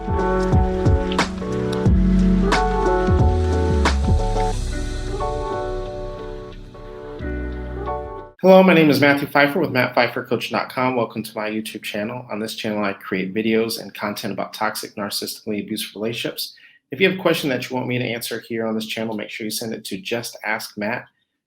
Hello, my name is Matthew Pfeiffer with MattPfeifferCoach.com. Welcome to my YouTube channel. On this channel, I create videos and content about toxic, narcissistically abusive relationships. If you have a question that you want me to answer here on this channel, make sure you send it to justaskmatt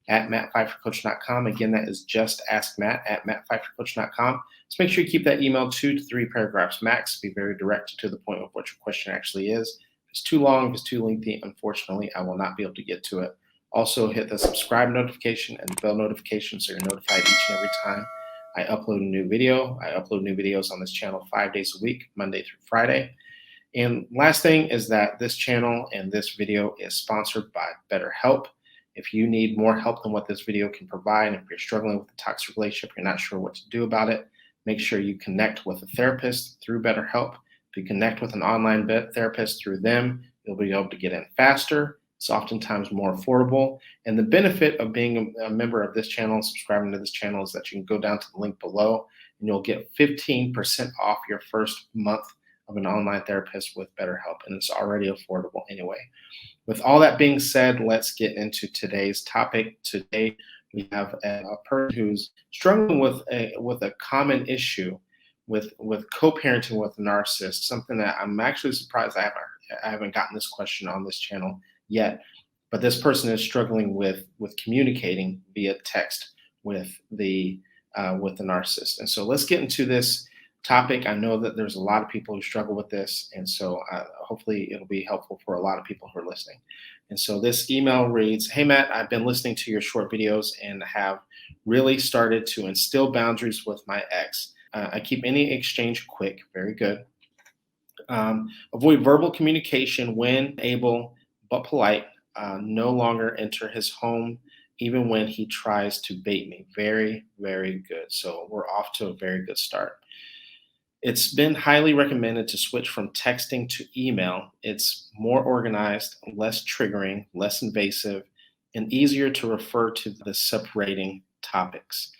at MattPfeifferCoach.com. Again, that is justaskmatt at MattPfeifferCoach.com. So make sure you keep that email 2 to 3 paragraphs max. Be very direct to the point of what your question actually is. If it's too long, if it's too lengthy, unfortunately, I will not be able to get to it. Also, hit the subscribe notification and the bell notification so you're notified each and every time I upload a new video. I upload new videos on this channel 5 days a week, Monday through Friday. And last thing is that this channel and this video is sponsored by BetterHelp. If you need more help than what this video can provide, if you're struggling with a toxic relationship, you're not sure what to do about it, make sure you connect with a therapist through BetterHelp. If you connect with an online therapist through them, you'll be able to get in faster. It's oftentimes more affordable. And the benefit of being a member of this channel, subscribing to this channel, is that you can go down to the link below and you'll get 15% off your first month of an online therapist with BetterHelp. And it's already affordable anyway. With all that being said, let's get into today's topic. Today, we have a person who's struggling with a common issue with co-parenting with a narcissist, something that I'm actually surprised I haven't gotten this question on this channel yet, but this person is struggling with communicating via text with the narcissist. And so let's get into this topic. I know that there's a lot of people who struggle with this, and so hopefully it'll be helpful for a lot of people who are listening. And so this email reads, "Hey Matt, I've been listening to your short videos and have really started to instill boundaries with my ex. I keep any exchange quick," very good. "Avoid verbal communication when able, but polite. No longer enter his home, even when he tries to bait me." Very, very good. So we're off to a very good start. "It's been highly recommended to switch from texting to email. It's more organized, less triggering, less invasive, and easier to refer to the separating topics.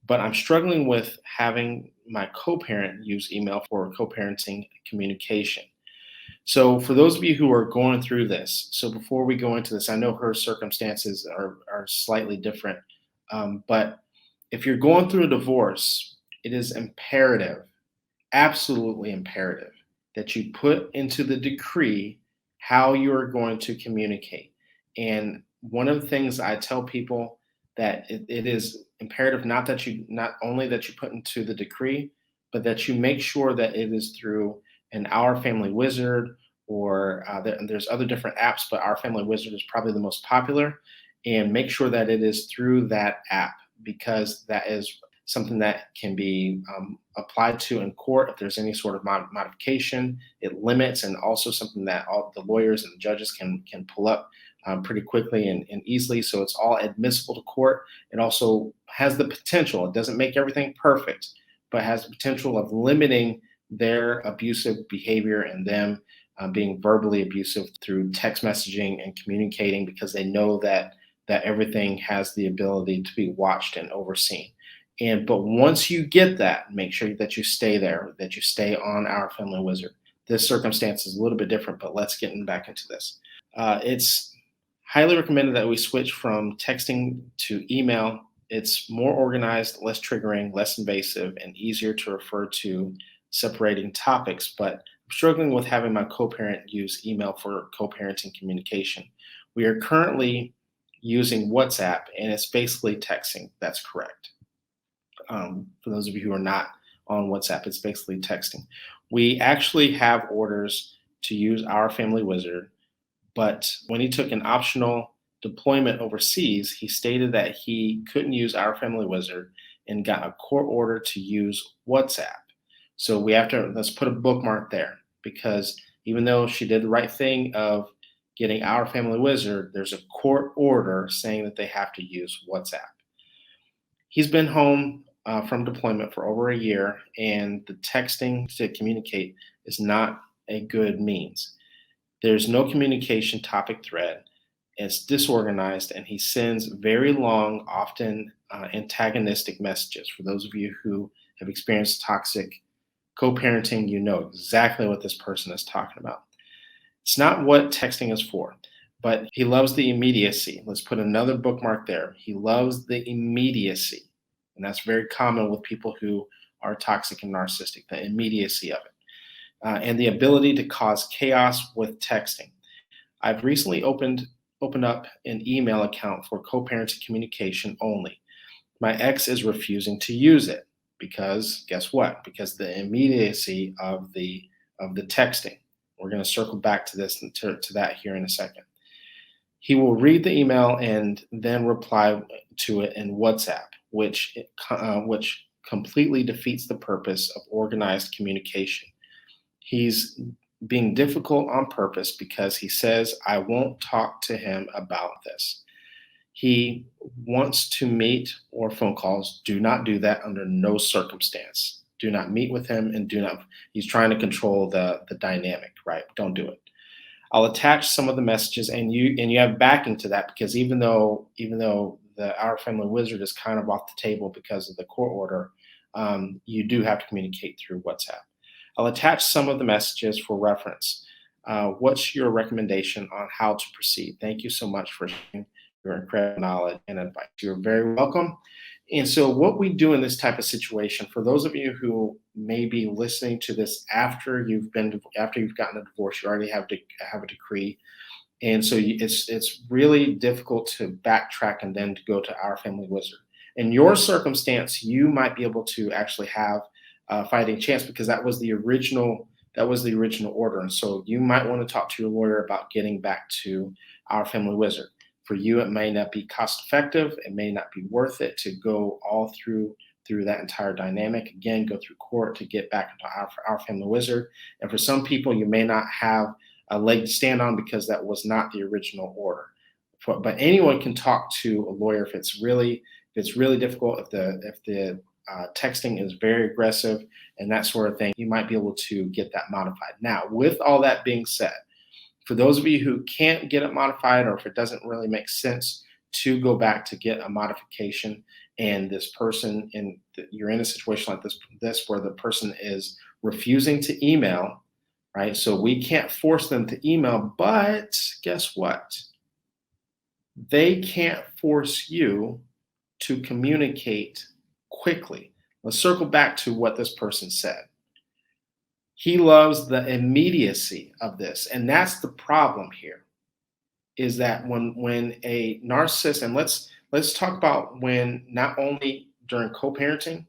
But I'm struggling with having my co-parent use email for co-parenting communication." So for those of you who are going through this, so before we go into this, I know her circumstances are slightly different, but if you're going through a divorce, it is imperative, absolutely imperative, that you put into the decree how you're going to communicate. And one of the things I tell people that it is imperative not only that you put into the decree, but that you make sure that it is through an Our Family Wizard, or there's other different apps, but Our Family Wizard is probably the most popular. And make sure that it is through that app, because that is something that can be applied to in court if there's any sort of modification. It limits, and also something that all the lawyers and the judges can pull up pretty quickly and easily. So it's all admissible to court. It also has the potential, it doesn't make everything perfect, but has the potential of limiting their abusive behavior and them being verbally abusive through text messaging and communicating, because they know that everything has the ability to be watched and overseen. But once you get that, make sure that you stay there, that you stay on Our Family Wizard. This circumstance is a little bit different, but let's get back into this. It's highly recommended that we switch from texting to email. It's more organized, less triggering, less invasive, and easier to refer to separating topics, but I'm struggling with having my co-parent use email for co-parenting communication. We are currently using WhatsApp, and it's basically texting." That's correct. For those of you who are not on WhatsApp, it's basically texting. "We actually have orders to use Our Family Wizard, but when he took an optional deployment overseas, he stated that he couldn't use Our Family Wizard and got a court order to use WhatsApp. So let's put a bookmark there, because even though she did the right thing of getting Our Family Wizard, there's a court order saying that they have to use WhatsApp. He's been home from deployment for over a year, and the texting to communicate is not a good means. There's no communication topic thread. It's disorganized, and he sends very long, often antagonistic messages. For those of you who have experienced toxic Co-parenting, you know exactly what this person is talking about. It's not what texting is for, but he loves the immediacy. Let's put another bookmark there. He loves the immediacy. And that's very common with people who are toxic and narcissistic, the immediacy of it. And the ability to cause chaos with texting. I've recently opened up an email account for co-parenting communication only. My ex is refusing to use it because guess what? Because the immediacy of the texting. We're going to circle back to this to that here in a second. He will read the email and then reply to it in WhatsApp, which completely defeats the purpose of organized communication. He's being difficult on purpose because he says, I won't talk to him about this. He wants to meet or phone calls. Do not do that under no circumstance. Do not meet with him and he's trying to control the dynamic, right? Don't do it. I'll attach some of the messages and you have backing to that because even though the Our Family Wizard is kind of off the table because of the court order, you do have to communicate through WhatsApp. I'll attach some of the messages for reference. What's your recommendation on how to proceed? Thank you so much for sharing your incredible knowledge and advice. You're very welcome. And so what we do in this type of situation, for those of you who may be listening to this after you've gotten a divorce, you already have a decree. And so it's really difficult to backtrack and then to go to Our Family Wizard. In your circumstance, you might be able to actually have fighting chance because that was the original order, and so you might want to talk to your lawyer about getting back to Our Family Wizard. For you, it may not be cost effective, it may not be worth it to go all through that entire dynamic again, go through court to get back into Our Family Wizard. And for some people, you may not have a leg to stand on because that was not the original order. But anyone can talk to a lawyer if it's really difficult, if the texting is very aggressive and that sort of thing, you might be able to get that modified. Now, with all that being said, for those of you who can't get it modified or if it doesn't really make sense to go back to get a modification and this person, you're in a situation like this where the person is refusing to email, right? So we can't force them to email, but guess what? They can't force you to communicate quickly. Let's circle back to what this person said. He loves the immediacy of this. And that's the problem here, is that when a narcissist, and let's talk about when not only during co-parenting,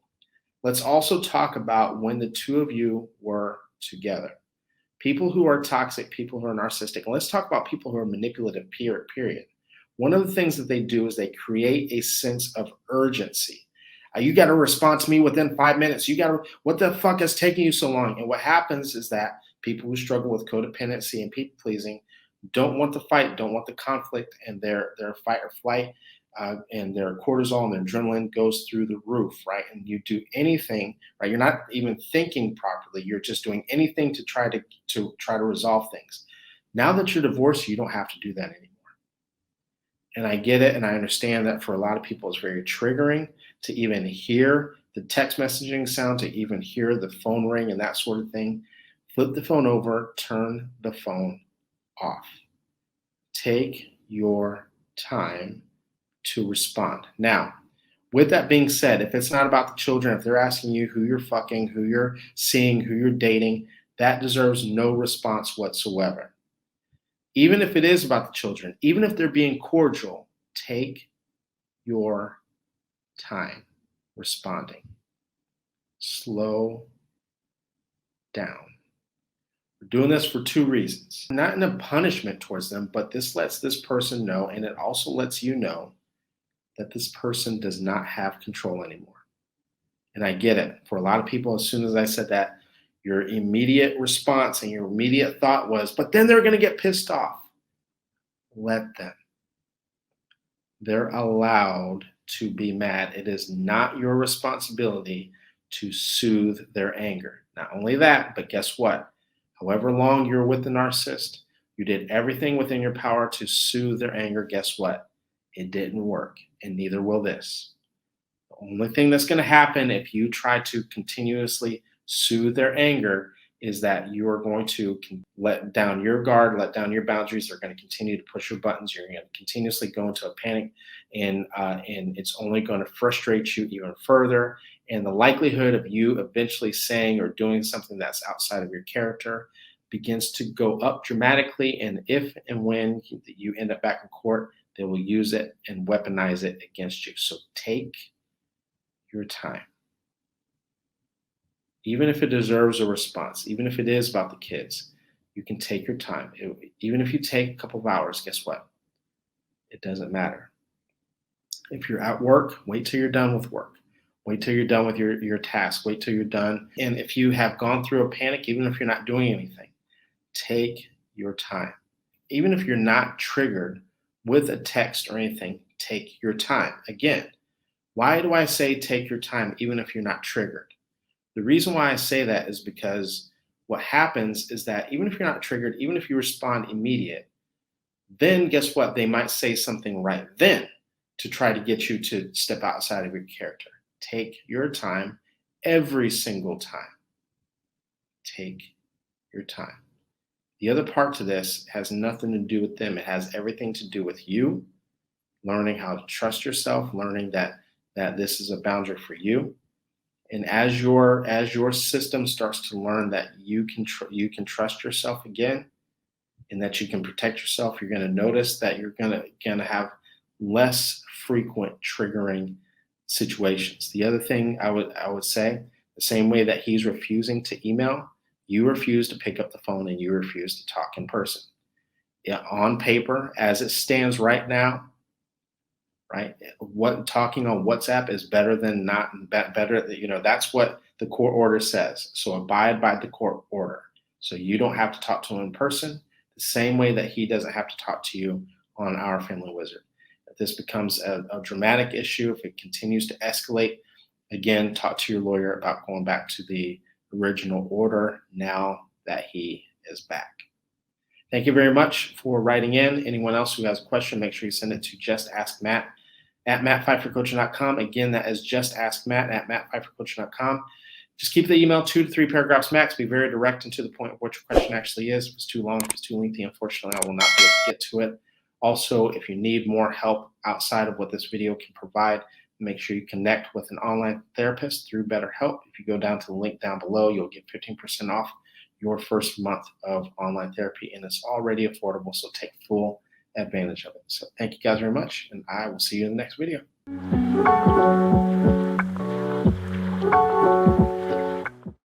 let's also talk about when the two of you were together. People who are toxic, people who are narcissistic, and let's talk about people who are manipulative, period. One of the things that they do is they create a sense of urgency. You got to respond to me within 5 minutes. What the fuck is taking you so long? And what happens is that people who struggle with codependency and people pleasing don't want the fight, don't want the conflict, and their fight or flight and their cortisol and their adrenaline goes through the roof, right? And you do anything, right? You're not even thinking properly. You're just doing anything to try to resolve things. Now that you're divorced, you don't have to do that anymore. And I get it, and I understand that for a lot of people, it's very triggering to even hear the text messaging sound, to even hear the phone ring and that sort of thing. Flip the phone over, turn the phone off. Take your time to respond. Now, with that being said, if it's not about the children, if they're asking you who you're fucking, who you're seeing, who you're dating, that deserves no response whatsoever. Even if it is about the children, even if they're being cordial, take your time responding. Slow down. We're doing this for two reasons. Not in a punishment towards them, but this lets this person know, and it also lets you know that this person does not have control anymore. And I get it. For a lot of people, as soon as I said that, your immediate response and your immediate thought was, but then they're going to get pissed off. Let them. They're allowed to be mad. It is not your responsibility to soothe their anger. Not only that, but guess what? However long you're with the narcissist, you did everything within your power to soothe their anger. Guess what? It didn't work, and neither will this. The only thing that's going to happen if you try to continuously soothe their anger is that you are going to let down your guard, let down your boundaries. They're going to continue to push your buttons. You're going to continuously go into a panic, and it's only going to frustrate you even further. And the likelihood of you eventually saying or doing something that's outside of your character begins to go up dramatically. And if and when you end up back in court, they will use it and weaponize it against you. So take your time. Even if it deserves a response, even if it is about the kids, you can take your time. Even if you take a couple of hours, guess what? It doesn't matter. If you're at work, wait till you're done with work. Wait till you're done with your task. Wait till you're done. And if you have gone through a panic, even if you're not doing anything, take your time. Even if you're not triggered with a text or anything, take your time. Again, why do I say take your time even if you're not triggered? The reason why I say that is because what happens is that even if you're not triggered, even if you respond immediate, then guess what? They might say something right then to try to get you to step outside of your character. Take your time every single time. Take your time. The other part to this has nothing to do with them. It has everything to do with you learning how to trust yourself, learning that this is a boundary for you. And as your system starts to learn that you can trust yourself again, and that you can protect yourself, you're going to notice that you're going to have less frequent triggering situations. The other thing I would say, the same way that he's refusing to email, you refuse to pick up the phone and you refuse to talk in person. Yeah, on paper, as it stands right now, right? What talking on WhatsApp is better than not better. That's what the court order says. So abide by the court order. So you don't have to talk to him in person, the same way that he doesn't have to talk to you on Our Family Wizard. If this becomes a dramatic issue, if it continues to escalate, again, talk to your lawyer about going back to the original order now that he is back. Thank you very much for writing in. Anyone else who has a question, make sure you send it to justaskmatt@mattpfeiffercoaching.com. Again, that is justaskmatt@mattpfeiffercoaching.com. Just keep the email 2 to 3 paragraphs max. Be very direct and to the point of what your question actually is. If it's too long, if it's too lengthy, unfortunately, I will not be able to get to it. Also, if you need more help outside of what this video can provide, make sure you connect with an online therapist through BetterHelp. If you go down to the link down below, you'll get 15% off your first month of online therapy, and it's already affordable, so take full advantage of it. So thank you guys very much, and I will see you in the next video.